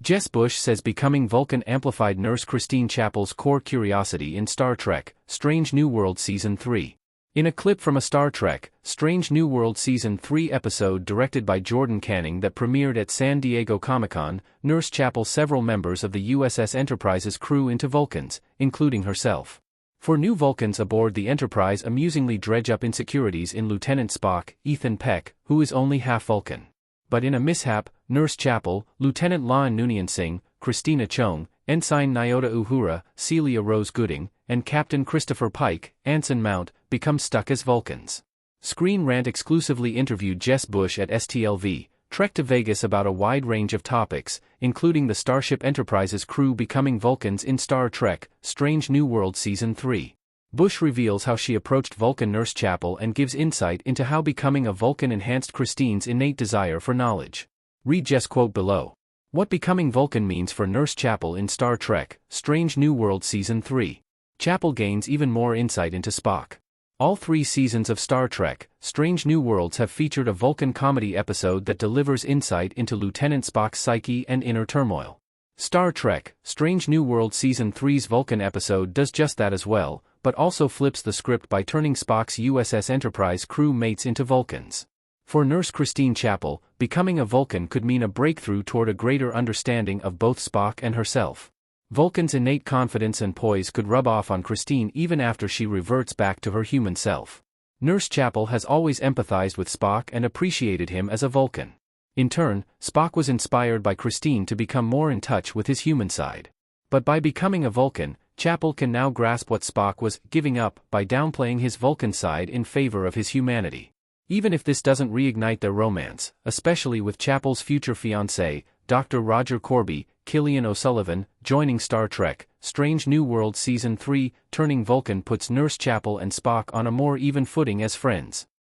Jess Bush says becoming Vulcan amplified Nurse Christine Chapel's core curiosity in Star Trek, Strange New Worlds Season 3. In a clip from a Star Trek, Strange New Worlds Season 3 episode directed by Jordan Canning that premiered at San Diego Comic-Con, Nurse Chapel several members of the USS Enterprise's crew into Vulcans, including herself. For new Vulcans aboard the Enterprise amusingly dredge up insecurities in Lieutenant Spock, Ethan Peck, who is only half Vulcan. But in a mishap, Nurse Chapel, Lieutenant La'an Noonien Singh, Christina Chung, Ensign Nyota Uhura, Celia Rose Gooding, and Captain Christopher Pike, Anson Mount, become stuck as Vulcans. Screen Rant exclusively interviewed Jess Bush at STLV, Trek to Vegas about a wide range of topics, including the Starship Enterprise's crew becoming Vulcans in Star Trek, Strange New Worlds Season 3. Bush reveals how she approached Vulcan Nurse Chapel and gives insight into how becoming a Vulcan enhanced Christine's innate desire for knowledge. Read Jess' quote below. What becoming Vulcan means for Nurse Chapel in Star Trek, Strange New Worlds Season 3. Chapel gains even more insight into Spock. All 3 seasons of Star Trek, Strange New Worlds have featured a Vulcan comedy episode that delivers insight into Lieutenant Spock's psyche and inner turmoil. Star Trek, Strange New Worlds Season 3's Vulcan episode does just that as well, but also flips the script by turning Spock's USS Enterprise crew mates into Vulcans. For Nurse Christine Chapel, becoming a Vulcan could mean a breakthrough toward a greater understanding of both Spock and herself. Vulcan's innate confidence and poise could rub off on Christine even after she reverts back to her human self. Nurse Chapel has always empathized with Spock and appreciated him as a Vulcan. In turn, Spock was inspired by Christine to become more in touch with his human side. But by becoming a Vulcan, Chapel can now grasp what Spock was giving up by downplaying his Vulcan side in favor of his humanity. Even if this doesn't reignite their romance, especially with Chapel's future fiancé, Dr. Roger Corby, Killian O'Sullivan, joining Star Trek, Strange New Worlds Season 3, turning Vulcan puts Nurse Chapel and Spock on a more even footing as friends.